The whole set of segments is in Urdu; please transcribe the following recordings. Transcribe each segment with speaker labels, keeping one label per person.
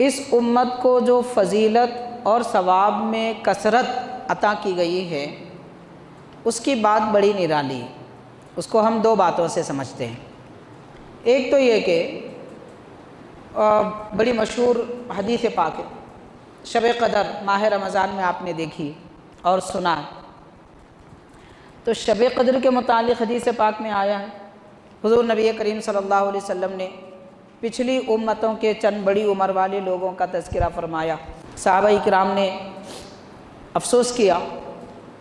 Speaker 1: اس امت کو جو فضیلت اور ثواب میں کثرت عطا کی گئی ہے اس کی بات بڑی نرالی ہے۔ اس کو ہم دو باتوں سے سمجھتے ہیں۔ ایک تو یہ کہ بڑی مشہور حدیث پاک ہے، شب قدر ماہ رمضان میں آپ نے دیکھی اور سنا، تو شب قدر کے متعلق حدیث پاک میں آیا ہے، حضور نبی کریم صلی اللہ علیہ وسلم نے پچھلی امتوں کے چند بڑی عمر والے لوگوں کا تذکرہ فرمایا۔ صحابہ اکرام نے افسوس کیا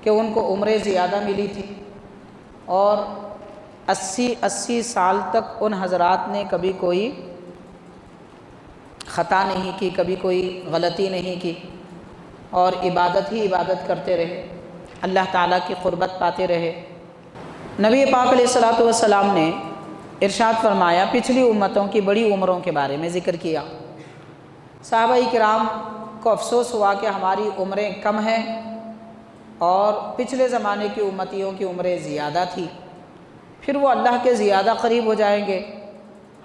Speaker 1: کہ ان کو عمریں زیادہ ملی تھی اور 80 سال تک ان حضرات نے کبھی کوئی خطا نہیں کی، کبھی کوئی غلطی نہیں کی، اور عبادت ہی عبادت کرتے رہے، اللہ تعالیٰ کی قربت پاتے رہے۔ نبی پاک علیہ الصلوۃ والسلام نے ارشاد فرمایا، پچھلی امتوں کی بڑی عمروں کے بارے میں ذکر کیا۔ صحابہ کرام کو افسوس ہوا کہ ہماری عمریں کم ہیں اور پچھلے زمانے کی امتیوں کی عمریں زیادہ تھی، پھر وہ اللہ کے زیادہ قریب ہو جائیں گے،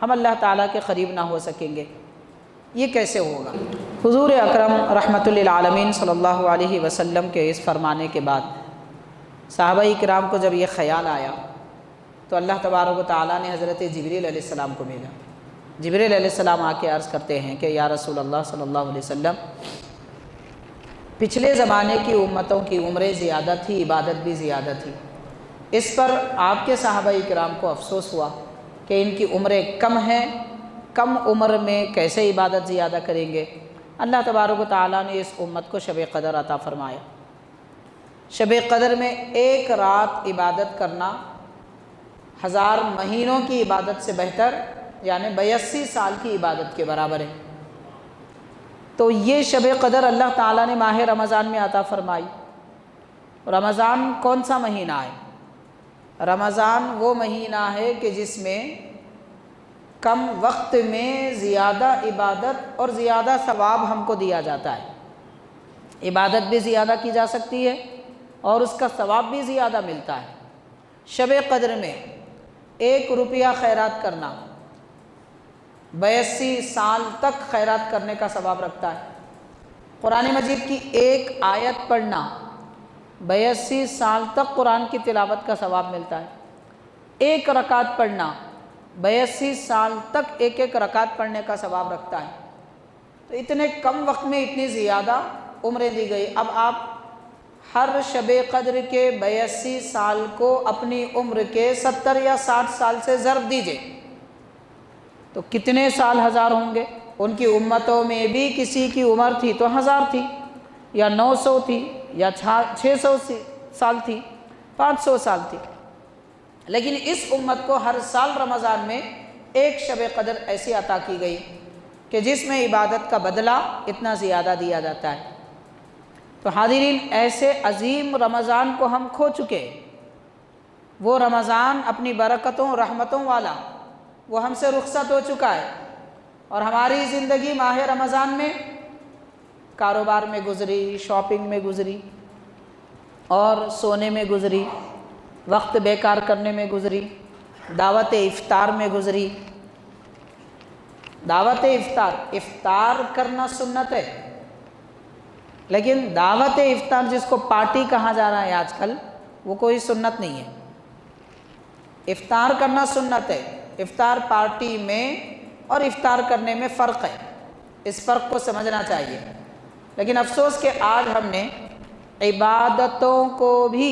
Speaker 1: ہم اللہ تعالیٰ کے قریب نہ ہو سکیں گے، یہ کیسے ہوگا؟ حضور اکرم رحمۃ للعالمین صلی اللہ علیہ وسلم کے اس فرمانے کے بعد صحابہ کرام کو جب یہ خیال آیا تو اللہ تبارک و تعالیٰ نے حضرت جبریل علیہ السلام کو بھیجا۔ جبریل علیہ السلام آ کے عرض کرتے ہیں کہ یا رسول اللہ صلی اللہ علیہ وسلم، پچھلے زمانے کی امتوں کی عمریں زیادہ تھی، عبادت بھی زیادہ تھی، اس پر آپ کے صحابہ کرام کو افسوس ہوا کہ ان کی عمریں کم ہیں، کم عمر میں کیسے عبادت زیادہ کریں گے؟ اللہ تبارک و تعالیٰ نے اس امت کو شب قدر عطا فرمایا۔ شب قدر میں ایک رات عبادت کرنا 1000 مہینوں کی عبادت سے بہتر، یعنی 82 سال کی عبادت کے برابر ہے۔ تو یہ شب قدر اللہ تعالیٰ نے ماہ رمضان میں عطا فرمائی۔ رمضان کون سا مہینہ ہے؟ رمضان وہ مہینہ ہے کہ جس میں کم وقت میں زیادہ عبادت اور زیادہ ثواب ہم کو دیا جاتا ہے، عبادت بھی زیادہ کی جا سکتی ہے اور اس کا ثواب بھی زیادہ ملتا ہے۔ شب قدر میں 1 روپیہ خیرات کرنا 82 سال تک خیرات کرنے کا ثواب رکھتا ہے۔ قرآن مجید کی ایک آیت پڑھنا 82 سال تک قرآن کی تلاوت کا ثواب ملتا ہے۔ ایک رکعت پڑھنا 82 سال تک ایک رکعت پڑھنے کا ثواب رکھتا ہے۔ تو اتنے کم وقت میں اتنی زیادہ عمریں دی گئی۔ اب آپ ہر شب قدر کے 82 سال کو اپنی عمر کے 70 یا 60 سال سے ضرب دیجئے تو کتنے سال 1000 ہوں گے؟ ان کی امتوں میں بھی کسی کی عمر تھی تو 1000 تھی، یا 900 تھی، یا 600 سال تھی، 500 سال تھی، لیکن اس امت کو ہر سال رمضان میں ایک شب قدر ایسی عطا کی گئی کہ جس میں عبادت کا بدلہ اتنا زیادہ دیا جاتا ہے۔ تو حاضرین، ایسے عظیم رمضان کو ہم کھو چکے۔ وہ رمضان اپنی برکتوں رحمتوں والا وہ ہم سے رخصت ہو چکا ہے، اور ہماری زندگی ماہ رمضان میں کاروبار میں گزری، شاپنگ میں گزری، اور سونے میں گزری، وقت بیکار کرنے میں گزری، دعوت افطار میں گزری۔ دعوت افطار کرنا سنت ہے، لیکن دعوت افطار جس کو پارٹی کہا جا رہا ہے آج کل، وہ کوئی سنت نہیں ہے۔ افطار کرنا سنت ہے۔ افطار پارٹی میں اور افطار کرنے میں فرق ہے، اس فرق کو سمجھنا چاہیے۔ لیکن افسوس کہ آج ہم نے عبادتوں کو بھی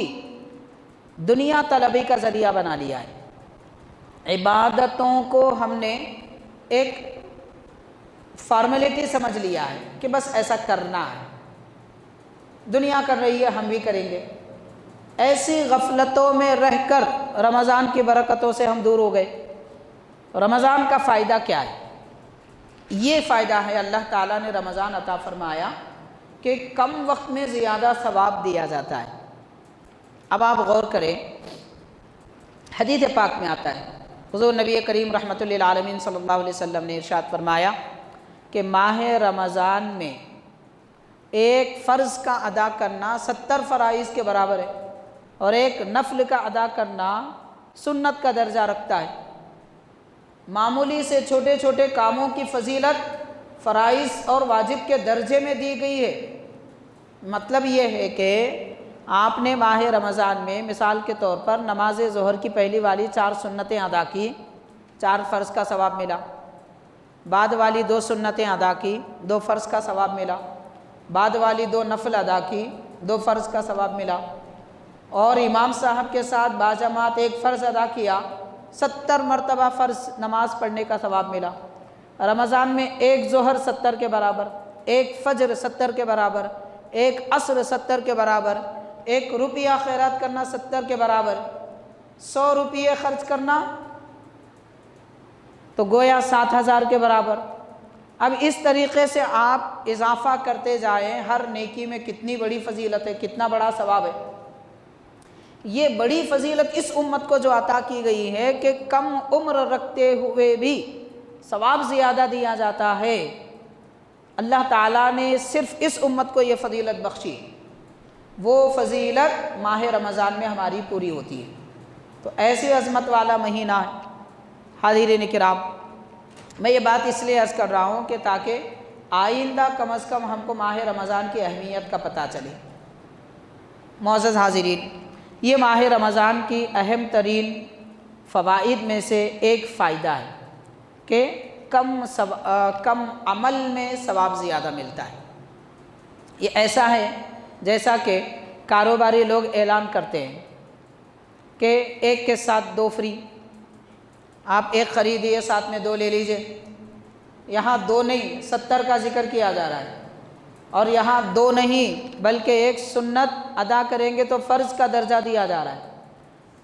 Speaker 1: دنیا طلبی کا ذریعہ بنا لیا ہے۔ عبادتوں کو ہم نے ایک فارمیلٹی سمجھ لیا ہے کہ بس ایسا کرنا ہے، دنیا کر رہی ہے ہم بھی کریں گے۔ ایسی غفلتوں میں رہ کر رمضان کی برکتوں سے ہم دور ہو گئے۔ رمضان کا فائدہ کیا ہے؟ یہ فائدہ ہے، اللہ تعالیٰ نے رمضان عطا فرمایا کہ کم وقت میں زیادہ ثواب دیا جاتا ہے۔ اب آپ غور کریں، حدیث پاک میں آتا ہے، حضور نبی کریم رحمۃ للعالمین صلی اللہ علیہ وسلم نے ارشاد فرمایا کہ ماہ رمضان میں ایک فرض کا ادا کرنا 70 فرائض کے برابر ہے، اور ایک نفل کا ادا کرنا سنت کا درجہ رکھتا ہے۔ معمولی سے چھوٹے چھوٹے کاموں کی فضیلت فرائض اور واجب کے درجے میں دی گئی ہے۔ مطلب یہ ہے کہ آپ نے ماہ رمضان میں مثال کے طور پر نماز ظہر کی پہلی والی 4 سنتیں ادا کی، 4 فرض کا ثواب ملا، بعد والی 2 سنتیں ادا کی، 2 فرض کا ثواب ملا، بعد والی 2 نفل ادا کی، 2 فرض کا ثواب ملا، اور امام صاحب کے ساتھ باجماعت 1 فرض ادا کیا، 70 مرتبہ فرض نماز پڑھنے کا ثواب ملا۔ رمضان میں 1 ظہر 70 کے برابر، 1 فجر 70 کے برابر، 1 عصر 70 کے برابر، 1 روپیہ خیرات کرنا 70 کے برابر، 100 روپیے خرچ کرنا تو گویا 7000 کے برابر۔ اب اس طریقے سے آپ اضافہ کرتے جائیں، ہر نیکی میں کتنی بڑی فضیلت ہے، کتنا بڑا ثواب ہے۔ یہ بڑی فضیلت اس امت کو جو عطا کی گئی ہے کہ کم عمر رکھتے ہوئے بھی ثواب زیادہ دیا جاتا ہے۔ اللہ تعالیٰ نے صرف اس امت کو یہ فضیلت بخشی، وہ فضیلت ماہ رمضان میں ہماری پوری ہوتی ہے۔ تو ایسی عظمت والا مہینہ ہے۔ حاضرین کرام، میں یہ بات اس لیے عرض کر رہا ہوں کہ تاکہ آئندہ کم از کم ہم کو ماہ رمضان کی اہمیت کا پتہ چلے۔ معزز حاضرین، یہ ماہ رمضان کی اہم ترین فوائد میں سے ایک فائدہ ہے کہ کم عمل میں ثواب زیادہ ملتا ہے۔ یہ ایسا ہے جیسا کہ کاروباری لوگ اعلان کرتے ہیں کہ 1 کے ساتھ 2 فری، آپ 1 خریدیے ساتھ میں 2 لے لیجئے۔ یہاں 2 نہیں، 70 کا ذکر کیا جا رہا ہے، اور یہاں 2 نہیں بلکہ 1 سنت ادا کریں گے تو فرض کا درجہ دیا جا رہا ہے۔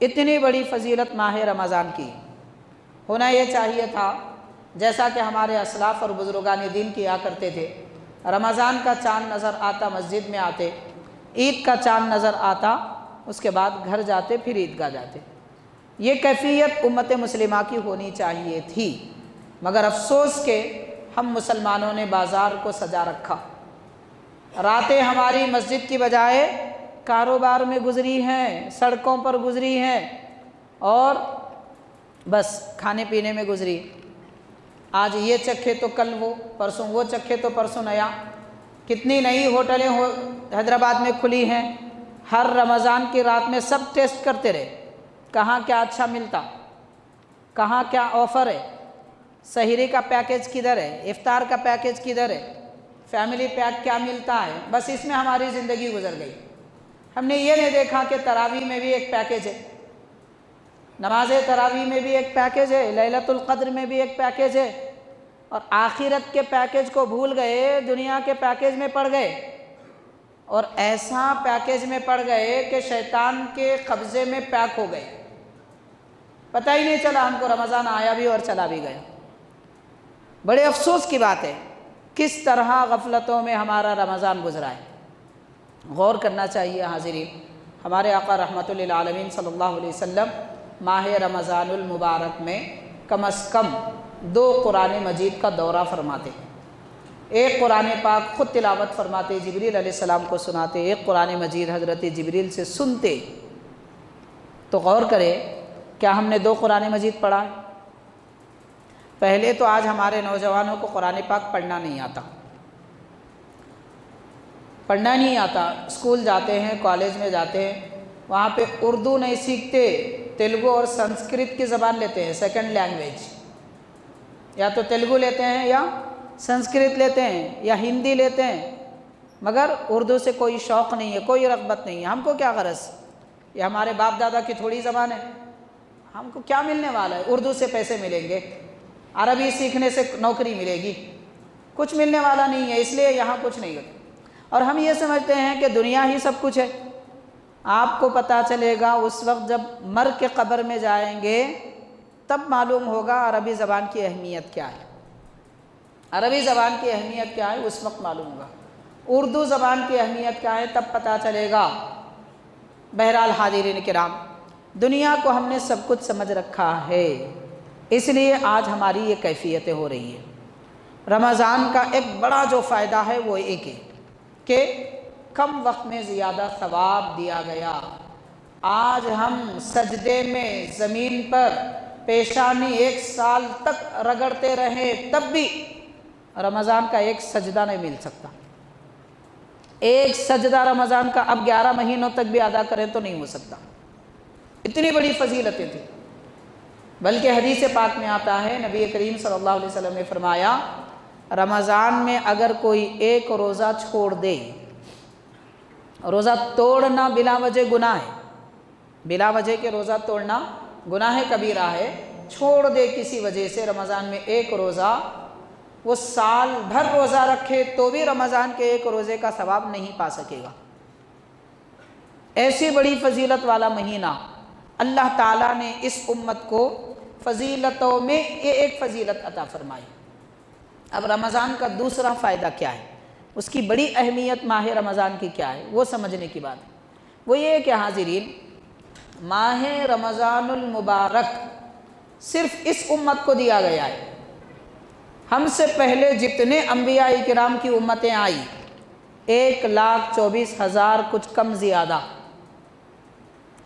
Speaker 1: اتنی بڑی فضیلت ماہ رمضان کی ہونا یہ چاہیے تھا، جیسا کہ ہمارے اسلاف اور بزرگان دین کیا کرتے تھے۔ رمضان کا چاند نظر آتا مسجد میں آتے، عید کا چاند نظر آتا اس کے بعد گھر جاتے، پھر عیدگاہ جاتے۔ یہ کیفیت امت مسلمہ کی ہونی چاہیے تھی، مگر افسوس کہ ہم مسلمانوں نے بازار کو سجا رکھا۔ راتیں ہماری مسجد کی بجائے کاروبار میں گزری ہیں، سڑکوں پر گزری ہیں، اور بس کھانے پینے میں گزری۔ آج یہ چکھے تو کل وہ، پرسوں وہ چکھے تو پرسوں نیا۔ کتنی نئی ہوٹلیں حیدرآباد میں کھلی ہیں، ہر رمضان کی رات میں سب ٹیسٹ کرتے رہے، کہاں کیا اچھا ملتا، کہاں کیا آفر ہے، سحری کا پیکیج کدھر ہے، افطار کا پیکیج کدھر ہے، فیملی پیک کیا ملتا ہے۔ بس اس میں ہماری زندگی گزر گئی۔ ہم نے یہ نہیں دیکھا کہ تراویح میں بھی ایک پیکیج ہے، نماز تراویح میں بھی ایک پیکیج ہے، لیلۃ القدر میں بھی ایک پیکیج ہے، اور آخرت کے پیکیج کو بھول گئے، دنیا کے پیکیج میں پڑ گئے، اور ایسا پیکیج میں پڑ گئے کہ شیطان کے قبضے میں پیک ہو گئے۔ پتہ ہی نہیں چلا ہم کو رمضان آیا بھی اور چلا بھی گیا۔ بڑے افسوس کی بات ہے کس طرح غفلتوں میں ہمارا رمضان گزرا ہے۔ غور کرنا چاہیے حاضرین۔ ہمارے آقا رحمت للعالمین صلی اللہ علیہ وسلم ماہ رمضان المبارک میں کم از کم 2 قرآن مجید کا دورہ فرماتے، ایک قرآن پاک خود تلاوت فرماتے، جبریل علیہ السلام کو سناتے، ایک قرآن مجید حضرت جبریل سے سنتے۔ تو غور کرے، کیا ہم نے 2 قرآن مجید پڑھا ہے؟ پہلے تو آج ہمارے نوجوانوں کو قرآن پاک پڑھنا نہیں آتا، پڑھنا نہیں آتا۔ اسکول جاتے ہیں، کالج میں جاتے ہیں، وہاں پہ اردو نہیں سیکھتے، تیلگو اور سنسکرت کی زبان لیتے ہیں سیکنڈ لینگویج، یا تو تیلگو لیتے ہیں یا سنسکرت لیتے ہیں یا ہندی لیتے ہیں، مگر اردو سے کوئی شوق نہیں ہے، کوئی رغبت نہیں ہے۔ ہم کو کیا غرض، یہ ہمارے باپ دادا کی تھوڑی زبان ہے، ہم کو کیا ملنے والا ہے؟ اردو سے پیسے ملیں گے، عربی سیکھنے سے نوکری ملے گی، کچھ ملنے والا نہیں ہے، اس لیے یہاں کچھ نہیں ہوتا۔ اور ہم یہ سمجھتے ہیں کہ دنیا ہی سب کچھ ہے۔ آپ کو پتہ چلے گا اس وقت جب مر کے قبر میں جائیں گے، تب معلوم ہوگا عربی زبان کی اہمیت کیا ہے، عربی زبان کی اہمیت کیا ہے اس وقت معلوم ہوگا، اردو زبان کی اہمیت کیا ہے تب پتہ چلے گا۔ بہرحال حاضرین کرام، دنیا کو ہم نے سب کچھ سمجھ رکھا ہے، اس لیے آج ہماری یہ کیفیتیں ہو رہی ہیں۔ رمضان کا ایک بڑا جو فائدہ ہے وہ ایک ہے کہ کم وقت میں زیادہ ثواب دیا گیا۔ آج ہم سجدے میں زمین پر پیشانی 1 سال تک رگڑتے رہے، تب بھی رمضان کا ایک سجدہ نہیں مل سکتا. ایک سجدہ رمضان کا اب 11 مہینوں تک بھی ادا کریں تو نہیں ہو سکتا. اتنی بڑی فضیلتیں تھیں. بلکہ حدیث پاک میں آتا ہے نبی کریم صلی اللہ علیہ وسلم نے فرمایا رمضان میں اگر کوئی ایک روزہ چھوڑ دے، روزہ توڑنا بلا وجہ گناہ ہے، بلا وجہ کے روزہ توڑنا گناہ کبیرہ ہے، چھوڑ دے کسی وجہ سے رمضان میں ایک روزہ، وہ سال بھر روزہ رکھے تو بھی رمضان کے ایک روزے کا ثواب نہیں پا سکے گا. ایسی بڑی فضیلت والا مہینہ اللہ تعالیٰ نے اس امت کو فضیلتوں میں یہ ایک فضیلت عطا فرمائی. اب رمضان کا دوسرا فائدہ کیا ہے، اس کی بڑی اہمیت ماہ رمضان کی کیا ہے، وہ سمجھنے کی بات ہے. وہ یہ ہے کہ حاضرین، ماہ رمضان المبارک صرف اس امت کو دیا گیا ہے. ہم سے پہلے جتنے انبیاء کرام کی امتیں آئی 1,24,000 کچھ کم زیادہ،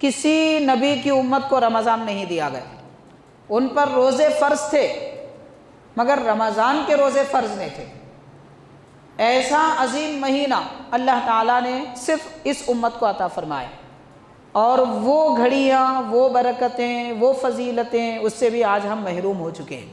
Speaker 1: کسی نبی کی امت کو رمضان نہیں دیا گیا. ان پر روزے فرض تھے مگر رمضان کے روزے فرض نہیں تھے. ایسا عظیم مہینہ اللہ تعالیٰ نے صرف اس امت کو عطا فرمایا، اور وہ گھڑیاں، وہ برکتیں، وہ فضیلتیں اس سے بھی آج ہم محروم ہو چکے ہیں.